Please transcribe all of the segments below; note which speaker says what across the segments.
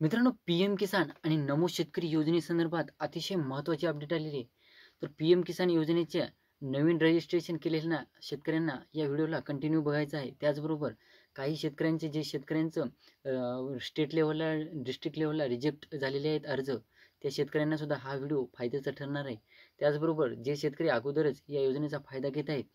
Speaker 1: मित्रांनो, पी-एम किसान आणि नमो शेतकरी योजनेसंदर्भात अतिशय महत्त्वाची अपडेट आलेली आहे. तर पी-एम किसान योजनेच्या नवीन रजिस्ट्रेशन केलेल्या शेतकऱ्यांना या व्हिडिओला कंटिन्यू बघायचं आहे. त्याचबरोबर काही शेतकऱ्यांचे शेतकऱ्यांचं स्टेट लेव्हलला, डिस्ट्रिक्ट लेव्हलला रिजेक्ट झालेले आहेत अर्ज, त्या शेतकऱ्यांना सुद्धा हा व्हिडिओ फायद्याचा ठरणार आहे. त्याचबरोबर जे शेतकरी अगोदरच या योजनेचा फायदा घेत आहेत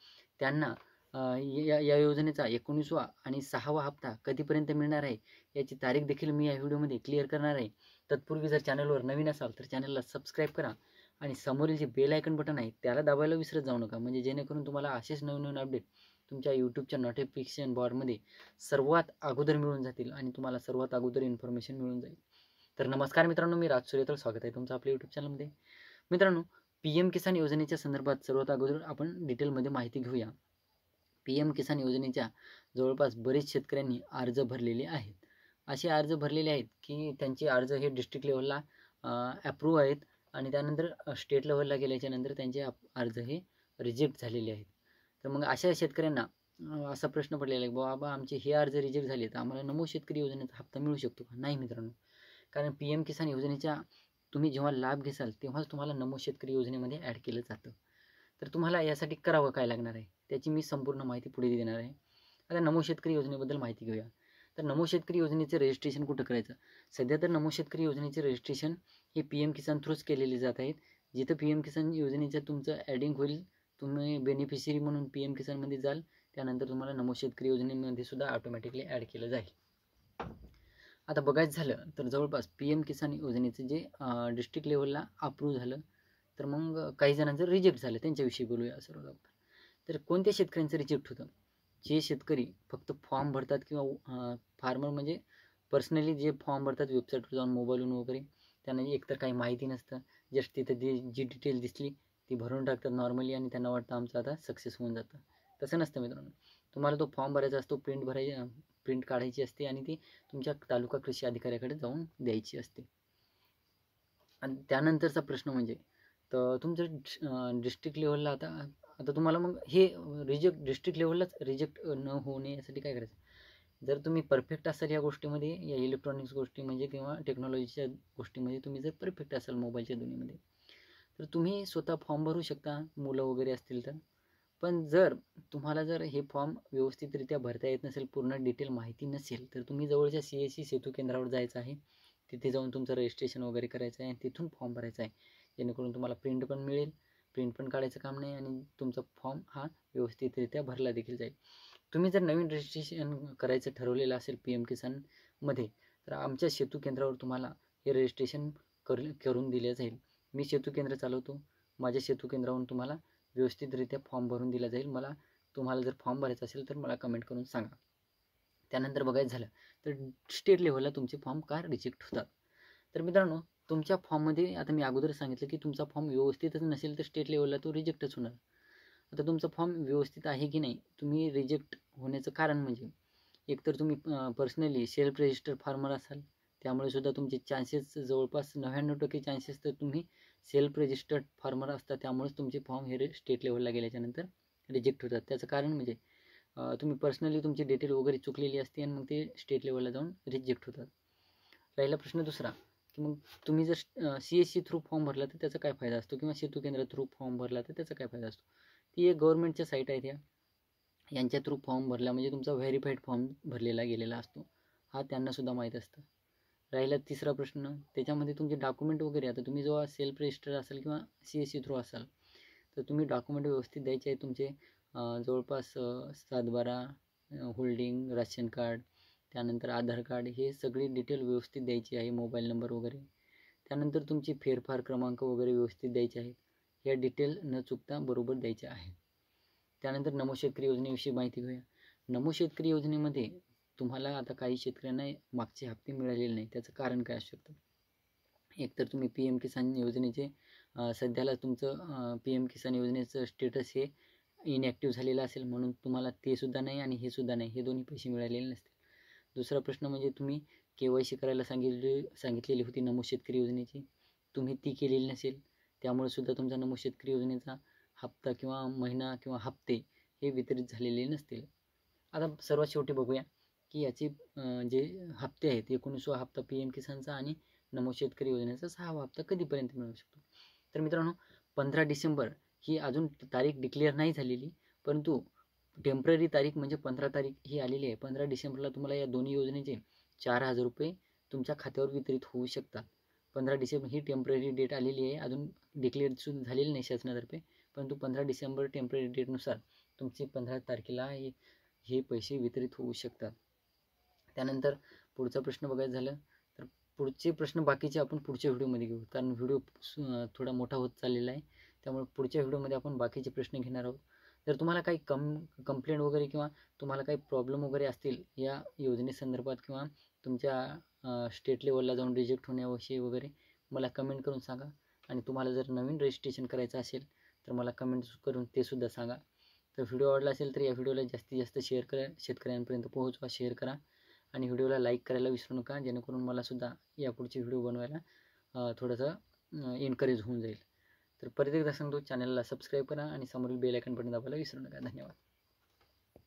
Speaker 1: त्यांना या या योजनेचा 19वा आणि 6वा हप्ता कधीपर्यंत मिळणार आहे याची तारीख देखील मी या व्हिडिओमध्ये क्लिअर करणार आहे. तत्पूर्वी जर चॅनलवर नवीन असाल तर चॅनलला सबस्क्राईब करा आणि समोरील जे बेल आयकन बटन आहे त्याला दाबायला विसरत जाऊ नका, म्हणजे जेणेकरून तुम्हाला असेच नवीन अपडेट तुमच्या यूट्यूबच्या नोटिफिकेशन बारमध्ये सर्वात अगोदर मिळून जातील आणि तुम्हाला सर्वात अगोदर इन्फॉर्मेशन मिळून जाईल. तर नमस्कार मित्रांनो, मी राज सूर्यतळ, स्वागत आहे तुमचं आपल्या यूट्यूब चॅनलमध्ये. मित्रांनो, पी-एम किसान योजनेच्या संदर्भात सर्वात अगोदर आपण डिटेलमध्ये माहिती घेऊया. पी-एम किसान योजनेच्या जवळपास बरेच शेतकऱ्यांनी अर्ज भरलेले आहेत. असे अर्ज भरलेले आहेत की त्यांचे अर्ज हे डिस्ट्रिक्ट लेव्हलला ॲप्रूव्ह आहेत आणि त्यानंतर स्टेट लेव्हलला गेल्याच्या नंतर त्यांचे अर्ज हे रिजेक्ट झालेले आहेत. तर मग अशा शेतकऱ्यांना असा प्रश्न पडलेला आहे, बाबा आमचे हे अर्ज रिजेक्ट झाले तर आम्हाला नमो शेतकरी योजनेचा हप्ता मिळू शकतो का? नाही मित्रांनो, कारण पी-एम किसान योजनेच्या तुम्ही जेव्हा लाभ घेसाल तेव्हाच तुम्हाला नमो शेतकरी योजनेमध्ये ॲड केलं जातं. तर तुम्हाला यासाठी करावं काय लागणार आहे त्याची मी संपूर्ण माहिती पुढे देणार आहे. आता नमो शेतकरी योजनेबद्दल माहिती घेऊया. तर नमो शेतकरी योजनेचे रजिस्ट्रेशन कुठं करायचं? सध्या तर नमो शेतकरी योजनेचे रजिस्ट्रेशन हे पी-एम किसान थ्रूच केलेले जात आहेत. जिथं पी-एम किसान योजनेचं तुमचं ॲडिंग होईल, तुम्ही बेनिफिशरी म्हणून पी-एम किसानमध्ये जाल, त्यानंतर तुम्हाला नमो शेतकरी योजनेमध्ये सुद्धा ऑटोमॅटिकली ॲड केलं जाईल. आता बघायचं झालं तर जवळपास पी-एम किसान योजनेचं जे डिस्ट्रिक्ट लेव्हलला अप्रूव्ह झालं, तर मग काही जणांचं रिजेक्ट झालं, त्यांच्याविषयी बोलूया सर्व. तर कोणत्या शेतकऱ्यांचं रिजेक्ट होतं? जे शेतकरी फक्त फॉर्म भरतात किंवा फार्मर म्हणजे पर्सनली जे फॉर्म भरतात वेबसाईटवर जाऊन मोबाईलवरून वगैरे, त्यांना एकतर काही माहिती नसतं, जस्ट तिथं जी डिटेल दिसली ती भरून टाकतात नॉर्मली आणि त्यांना वाटतं आमचं आता सक्सेस होऊन जातं. तसं नसतं मित्रांनो. तुम्हाला तो फॉर्म भरायचा असतो, प्रिंट काढायची असते आणि ती तुमच्या तालुका कृषी अधिकाऱ्याकडे जाऊन द्यायची असते. आणि त्यानंतरचा प्रश्न म्हणजे तर तुमचं डिस्ट्रिक्ट लेव्हलला आता तुम्हाला मग हे डिस्ट्रिक्ट लेव्हललाच रिजेक्ट न होणे यासाठी काय करायचं? जर तुम्ही परफेक्ट असाल या गोष्टीमध्ये, या इलेक्ट्रॉनिक्स गोष्टी म्हणजे किंवा टेक्नॉलॉजीच्या गोष्टीमध्ये तुम्ही जर परफेक्ट असाल मोबाईलच्या दुनियेमध्ये, तर तुम्ही स्वतः फॉर्म भरू शकता, मुलं वगैरे असतील तर. पण जर तुम्हाला हे फॉर्म व्यवस्थितरित्या भरता येत नसेल, पूर्ण डिटेल माहिती नसेल, तर तुम्ही जवळच्या CSC सेतू केंद्रावर जायचं आहे. तिथे जाऊन तुमचं रजिस्ट्रेशन वगैरे करायचं आहे आणि तिथून फॉर्म भरायचा आहे, जेणेकरून तुम्हाला प्रिंट पण मिळेल, प्रिंट पण काढायचं काम नाही आणि तुमचा फॉर्म हा व्यवस्थितरित्या भरला देखील जाईल. तुम्ही जर नवीन रजिस्ट्रेशन करायचं ठरवलेलं असेल पी-एम किसानमध्ये, तर आमच्या सेतू केंद्रावर तुम्हाला हे रजिस्ट्रेशन करून दिले जाईल. मी सेतू केंद्र चालवतो, माझ्या सेतू केंद्रावरून तुम्हाला व्यवस्थितरित्या फॉर्म भरून दिला जाईल. तुम्हाला जर फॉर्म भरायचा असेल तर मला कमेंट करून सांगा. त्यानंतर बघायचं झालं तर स्टेट लेव्हलला तुमचे फॉर्म का रिजेक्ट होतात? तर मित्रांनो, तुमच्या फॉर्ममध्ये आता मी अगोदर सांगितलं की तुमचा फॉर्म व्यवस्थितच नसेल तर स्टेट लेव्हलला तो रिजेक्टच होणार. आता तुमचा फॉर्म व्यवस्थित आहे की नाही, तुम्ही रिजेक्ट होण्याचं कारण म्हणजे एकतर तुम्ही पर्सनली सेल्फ रजिस्टर फार्मर असाल, त्यामुळे सुद्धा तुमचे चान्सेस जवळपास 99% चान्सेस तर तुम्ही सेल्फ रजिस्टर्ड फार्मर असता, त्यामुळेच तुमचे फॉर्म हे स्टेट लेव्हलला गेल्याच्यानंतर रिजेक्ट होतात. त्याचं कारण म्हणजे तुम्ही पर्सनली तुमची डिटेल वगैरे चुकलेली असते आणि मग ते स्टेट लेव्हलला जाऊन रिजेक्ट होतात. राहिला प्रश्न दुसरा की मग तुम्ही जर CSC थ्रू फॉर्म भरला तर त्याचा काय फायदा असतो, किंवा सेतू केंद्र थ्रू फॉर्म भरला तर त्याचा काय फायदा असतो? ती एक गव्हर्नमेंटच्या साईट आहेत यांच्या थ्रू फॉर्म भरला म्हणजे तुमचा व्हेरीफाईड फॉर्म भरलेला गेलेला असतो, हा त्यांनासुद्धा माहीत असतं. राहिला तिसरा प्रश्न, त्याच्यामध्ये तुमचे डॉक्युमेंट वगैरे, आता तुम्ही जेव्हा सेल्फ रजिस्टर असाल किंवा CSC थ्रू असाल तर तुम्ही डॉक्युमेंट व्यवस्थित द्यायचे आहे. तुमचे जवळपास 7/12 होल्डिंग, राशन कार्ड, त्यानंतर आधार कार्ड, हे सगळी डिटेल व्यवस्थित द्यायची आहे, मोबाईल नंबर वगैरे. त्यानंतर तुमची फेरफार क्रमांक वगैरे व्यवस्थित द्यायचे आहेत. या डिटेल न चुकता बरोबर द्यायच्या आहेत. त्यानंतर नमो शेतकरी योजनेविषयी माहिती घेऊया. नमो शेतकरी योजनेमध्ये तुम्हाला आता काही शेतकऱ्यांना मागचे हप्ते मिळालेले नाही. त्याचं कारण काय असू शकतं? एकतर तुम्ही पी-एम किसान योजनेचे सध्याला तुमचं पी-एम किसान योजनेचं स्टेटस हे इनॲक्टिव्ह झालेलं असेल, म्हणून तुम्हाला ते सुद्धा नाही आणि हे सुद्धा नाही, हे दोन्ही पैसे मिळालेले नसतील. दुसरा प्रश्न म्हणजे तुम्ही KYC करायला सांगितलेली होती नमो शेतकरी योजनेची, तुम्ही ती केलेली नसेल, त्यामुळे सुद्धा तुमचा नमो शेतकरी योजनेचा हप्ता किंवा महिना किंवा हप्ते हे वितरित झालेले नसतील. आता सर्वात शेवटी बघूया की याचे जे हप्ते आहेत 19वा हप्ता PM किसानचा आणि नमो शेतकरी योजनेचा 6वा हप्ता कधीपर्यंत मिळू शकतो. तर मित्रांनो 15 डिसेंबर ही अजून तारीख डिक्लेअर नाही झालेली, परंतु टेम्पररी तारीख म्हणजे 15 तारीख ही आलेली आहे. 15 डिसेंबरला तुम्हाला या दोन्ही योजनेचे 4,000 रुपये तुमच्या खात्यावर वितरित होऊ शकतात. 15 डिसेंबर ही टेम्पररी डेट आलेली आहे, अजून डिक्लेअर सुद्धा झालेली नाही शासनातर्फे, परंतु 15 डिसेंबर टेम्पररी डेटनुसार तुमचे 15 तारखेला हे पैसे वितरित होऊ शकतात. त्यानंतर पुढचा प्रश्न बघायचा झालं तर पुढचे प्रश्न बाकीचे आपण पुढच्या व्हिडिओमध्ये घेऊ, कारण व्हिडिओ थोडा मोठा होत चाललेला आहे. त्यामुळे पुढच्या व्हिडिओमध्ये आपण बाकीचे प्रश्न घेणार आहोत. जर तुम्हाला काही कंप्लेंट वगैरे किंवा तुम्हाला काही प्रॉब्लेम वगैरे असतील या योजनेसंदर्भात किंवा तुमच्या स्टेट लेवलला जाऊन रिजेक्ट होण्याविषयी वगैरे मला कमेंट करून सांगा. आणि तुम्हाला जर नवीन रजिस्ट्रेशन करायचं असेल तर मला कमेंट करून ते सुद्धा सांगा. तर व्हिडिओ आवडला असेल तर या व्हिडिओला जास्तीत जास्त शेअर करा, शेतकऱ्यांपर्यंत पोहोचवा, शेअर करा आणि व्हिडिओला लाईक करायला विसरू नका, जेणेकरून मला सुद्धा यापुढचे व्हिडिओ बनवायला थोडंसं एनकरेज होऊन जाईल. तर परत एकदा सांगतो, चॅनलला सबस्क्राईब करा आणि समोरील बेल आयकॉन बटन दाबायला विसरू नका. धन्यवाद.